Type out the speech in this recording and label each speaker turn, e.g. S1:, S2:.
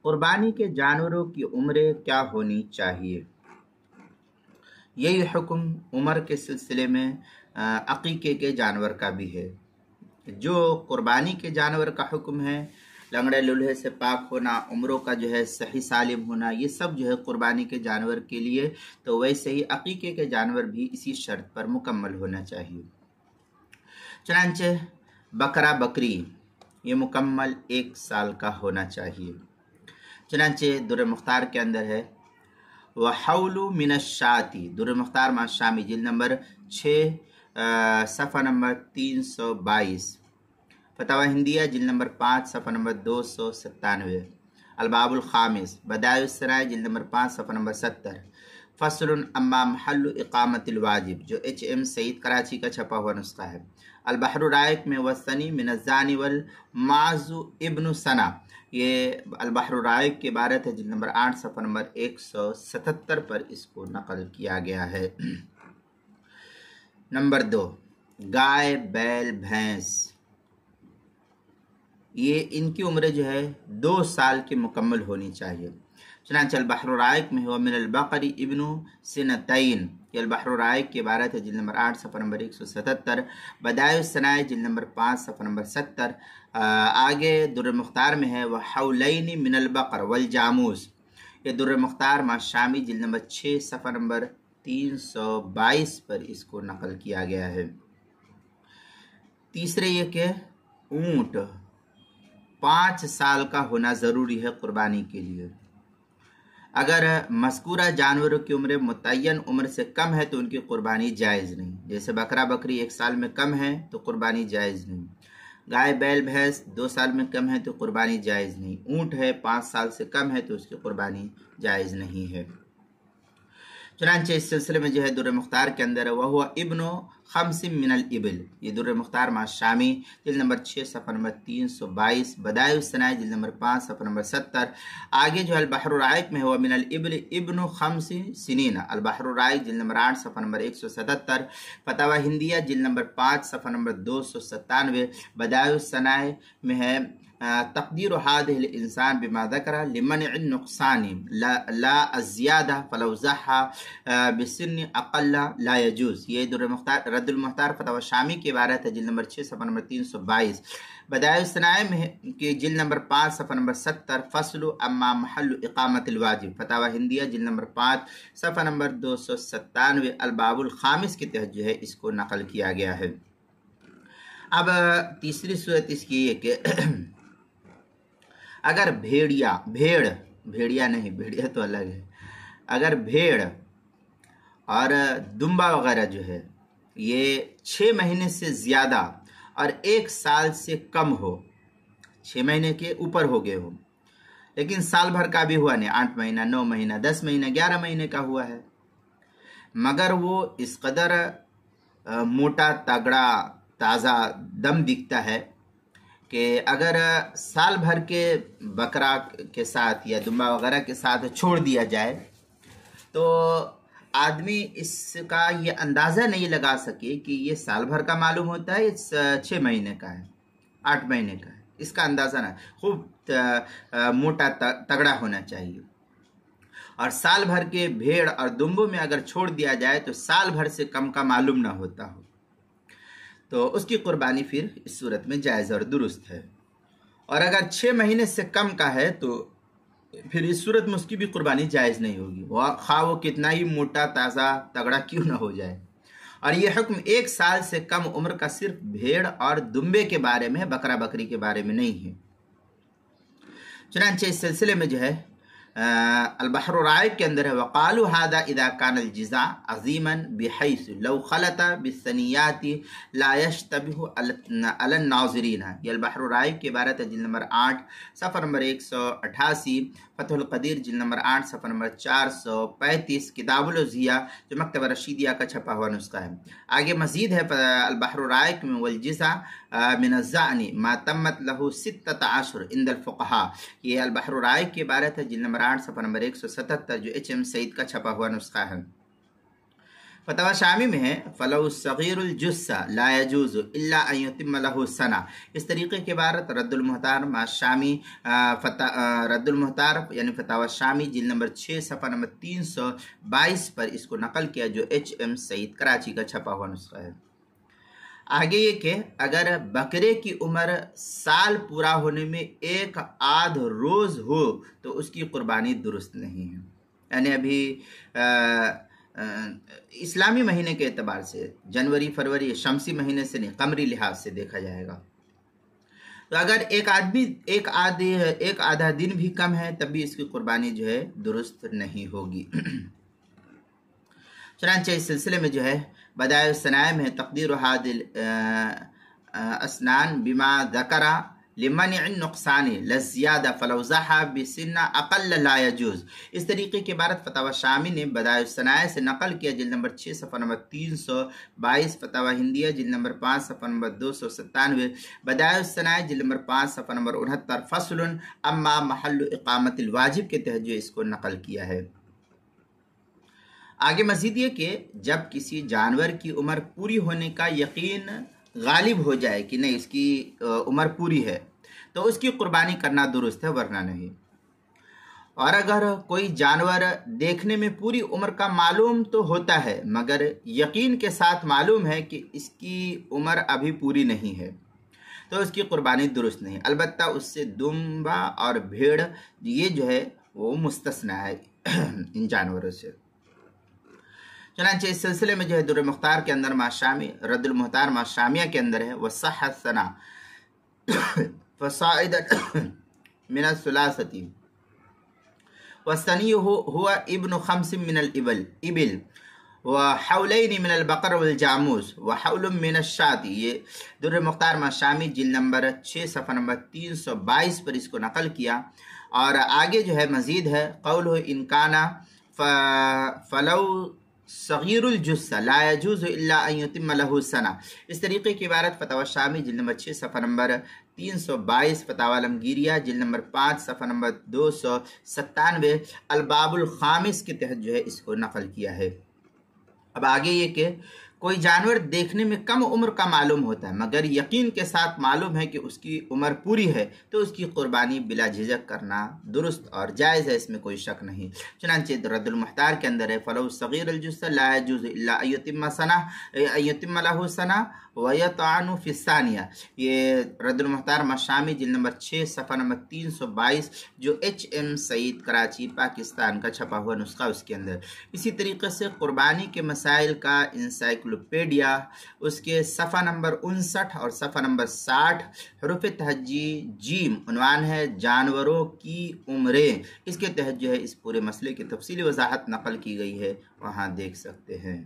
S1: قربانی کے جانوروں کی عمریں کیا ہونی چاہیے؟ یہی حکم عمر کے سلسلے میں عقیقے کے جانور کا بھی ہے۔ جو قربانی کے جانور کا حکم ہے، لنگڑے لولہے سے پاک ہونا، عمروں کا جو ہے صحیح سالم ہونا، یہ سب جو ہے قربانی کے جانور کے لیے، تو ویسے ہی عقیقے کے جانور بھی اسی شرط پر مکمل ہونا چاہیے۔ چنانچہ بکرا بکری یہ مکمل 1 سال کا ہونا چاہیے۔ چنانچہ در مختار کے اندر ہے وحول من الشاتی، در مختار مع شامی جلد نمبر 6 صفحہ نمبر 322، فتاوی ہندیہ جلد نمبر 5 صفحہ نمبر 297، الباب الخامس بدائع السرائع جلد نمبر 5 صفحہ نمبر 70، فصل اما محل اقامت الواجب، جو HM سعید کراچی کا چھپا ہوا نسخہ ہے۔ البحر الرائق میں والثنی من الزانی والمعز ابن سنا، یہ البحر الرائق کی عبارت ہے، جلد نمبر 8 صفحہ نمبر 177 پر اس کو نقل کیا گیا ہے۔ نمبر 2، گائے بیل بھینس، یہ ان کی عمریں جو ہے 2 سال کی مکمل ہونی چاہیے۔ چنانچہ البحر الرائق میں ہوا من البقر ابن سنتین، یہ البحر الرائق کی عبارت ہے، جلد نمبر 8 صفحہ نمبر 177، بدائع الصنائع جلد نمبر 5 صفحہ نمبر 70۔ آگے در مختار میں ہے وحولین من البقر والجاموس، یہ در مختار مع شامی جلد نمبر 6 صفحہ نمبر 322 پر اس کو نقل کیا گیا ہے۔ تیسرے یہ کہ اونٹ 5 سال کا ہونا ضروری ہے قربانی کے لیے۔ اگر مذکورہ جانوروں کی عمر متعین عمر سے کم ہے تو ان کی قربانی جائز نہیں، جیسے بکرا بکری 1 سال میں کم ہے تو قربانی جائز نہیں، گائے بیل بھینس 2 سال میں کم ہے تو قربانی جائز نہیں، اونٹ ہے 5 سال سے کم ہے تو اس کی قربانی جائز نہیں ہے۔ چنانچہ اس سلسلے میں جو ہے در مختار کے اندر ہے وہو ابن 5 من الابل، یہ در مختار مع شامی جلد نمبر 6 صفحہ نمبر 322، بدائع الصنائع جلد نمبر 5 صفحہ نمبر 70۔ آگے جو ہے البحر الرائق میں ہوا من الابل ابن 5 سنین، البحر الرائق جلد نمبر 8 صفحہ نمبر 177، فتاوی ہندیہ جلد نمبر 5 صفحہ نمبر 297، بدائع الصنائع میں ہے تقدیر هذه الانسان بما ذکر لمنع النقصان لا الزیادہ فلو ضحى بسن اقل لا يجوز، یہ در المختار رد المختار فتاوی شامی کی عبارت ہے، جلد نمبر 6 صفحہ نمبر 322، بدائع الصنائع میں کی جلد نمبر 5 صفحہ نمبر 70، فصل اما محل اقامت الواجب، فتاوی ہندیہ جلد نمبر 5 صفحہ نمبر 297، الباب الخامس کے تحت جو ہے اس کو نقل کیا گیا ہے۔ اب تیسری صورت اس کی یہ کہ اگر بھیڑیا نہیں، بھیڑیا تو الگ ہے، اگر بھیڑ اور دمبا وغیرہ جو ہے یہ 6 مہینے سے زیادہ اور 1 سال سے کم ہو، 6 مہینے کے اوپر ہو گئے ہو لیکن سال بھر کا بھی ہوا نہیں، 8 مہینہ 9 مہینہ 10 مہینہ 11 مہینے کا ہوا ہے، مگر وہ اس قدر موٹا تگڑا تازہ دم دکھتا ہے کہ اگر سال بھر کے بکرا کے ساتھ یا دمبا وغیرہ کے ساتھ چھوڑ دیا جائے تو آدمی اس کا یہ اندازہ نہیں لگا سکے کہ یہ سال بھر کا معلوم ہوتا ہے، یہ 6 مہینے کا ہے، 8 مہینے کا ہے، اس کا اندازہ نہ، خوب موٹا تگڑا ہونا چاہیے۔ اور سال بھر کے بھیڑ اور دمبوں میں اگر چھوڑ دیا جائے تو سال بھر سے کم کا معلوم نہ ہوتا ہو تو اس کی قربانی پھر اس صورت میں جائز اور درست ہے، اور اگر 6 مہینے سے کم کا ہے تو پھر اس صورت میں اس کی بھی قربانی جائز نہیں ہوگی، خواہ وہ کتنا ہی موٹا تازہ تگڑا کیوں نہ ہو جائے۔ اور یہ حکم 1 سال سے کم عمر کا صرف بھیڑ اور دمبے کے بارے میں، بکرا بکری کے بارے میں نہیں ہے۔ چنانچہ اس سلسلے میں جو ہے البحر الرائق کے اندر ہے وقالوا هذا اذا كان الجزاء عظيما بحيث لو خلط بالثنيات لا يشتبه على الناظرين، یہ البحر الرائق کی عبارت ہے، جلد نمبر 8 صفحہ نمبر 188، فتح القدیر جلد نمبر 8 صفحہ نمبر 435، کتاب الوضیہ جو مکتبہ رشیدیہ کا چھپا ہوا نسخہ ہے۔ آگے مزید ہے البحر الرائق میں والجزاء من الزعن ما تمت له 16 عند الفقهاء، یہ البحر الرائق کی عبارت ہے، جلد نمبر 8 صفحہ نمبر 177 جو HM سعید کا چھپا ہوا نسخہ ہے۔ فتاوی شامی میں ہے فلو صغیر الجثہ لا یجوز الا ان یتم له سنہ. اس طریقے کے عبارت رد المحتار ما شامی رد المحتار یعنی فتاوی شامی جلد نمبر 6 صفحہ نمبر 322 پر اس کو نقل کیا، جو HM سعید کراچی کا چھپا ہوا نسخہ ہے. آگے یہ کہ اگر بکرے کی عمر سال پورا ہونے میں 1 آدھ روز ہو تو اس کی قربانی درست نہیں ہے. یعنی ابھی اسلامی مہینے کے اعتبار سے جنوری فروری شمسی مہینے سے نہیں، قمری لحاظ سے دیکھا جائے گا، تو اگر ایک آدھا دن بھی کم ہے تب بھی اس کی قربانی جو ہے درست نہیں ہوگی. چنانچہ اس سلسلے میں جو ہے بدائع الصنائع میں تقدیر حادل اسنان بما ذکر لمنع النقصان لزیادہ فلو ضحى بسن اقل لا يجوز. اس طریقے کی عبارت فتاوی شامی نے بدائع الصنائع سے نقل کیا، جلد نمبر 6 صفحہ نمبر 322، فتاوی ہندیہ جلد نمبر 5 صفحہ نمبر 297، بدائع الصنائع جلد نمبر 5 صفحہ نمبر 69، فصل اما محل اقامت الواجب کے تحت جو اس کو نقل کیا ہے. آگے مزید یہ کہ جب کسی جانور کی عمر پوری ہونے کا یقین غالب ہو جائے کہ نہیں اس کی عمر پوری ہے تو اس کی قربانی کرنا درست ہے، ورنہ نہیں. اور اگر کوئی جانور دیکھنے میں پوری عمر کا معلوم تو ہوتا ہے مگر یقین کے ساتھ معلوم ہے کہ اس کی عمر ابھی پوری نہیں ہے تو اس کی قربانی درست نہیں. البتہ اس سے دمبا اور بھیڑ یہ جو ہے وہ مستثنی ہے ان جانوروں سے. چنانچہ اس سلسلے میں جو ہے در مختار کے اندر ما شامی رد المحتار ما شامیہ کے اندر ہے وصح الثنا فصائد من الثلاثه والثني هو ابن 5 من الابل وحولين من البقر والجاموس وحول من الشاة. یہ در مختار ما شامی جلد نمبر 6 صفحہ نمبر 322 پر اس کو نقل کیا. اور آگے جو ہے مزید ہے قوله ان كان فلو صغیر الجثہ لا يجوز الا ان يتم له سنہ. اس طریقے کی عبارت فتاوی شامی جلد نمبر 6 صفحہ نمبر 322، فتاوی عالمگیریہ جلد نمبر 5 صفحہ نمبر 297، الباب الخامس کے تحت جو ہے اس کو نقل کیا ہے. اب آگے یہ کہ کوئی جانور دیکھنے میں کم عمر کا معلوم ہوتا ہے مگر یقین کے ساتھ معلوم ہے کہ اس کی عمر پوری ہے تو اس کی قربانی بلا جھجک کرنا درست اور جائز ہے، اس میں کوئی شک نہیں. چنانچہ رد المحتار کے اندر ہے فلو صغیر الجثہ لا يجوز الا ان يتم له سنہ ويطعن في الثانیہ. یہ رد المحتار مشامی جلد نمبر 6 صفحہ نمبر 322 جو HM سعید کراچی پاکستان کا چھپا ہوا نسخہ اس کے اندر. اسی طریقے سے قربانی کے مسائل کا انسائکلوپیڈیا اس کے صفحہ نمبر 59 اور صفحہ نمبر 60 حروف تہجی جیم عنوان ہے جانوروں کی عمریں. اس کے تحت جو ہے اس پورے مسئلے کی تفصیلی وضاحت نقل کی گئی ہے، وہاں دیکھ سکتے ہیں.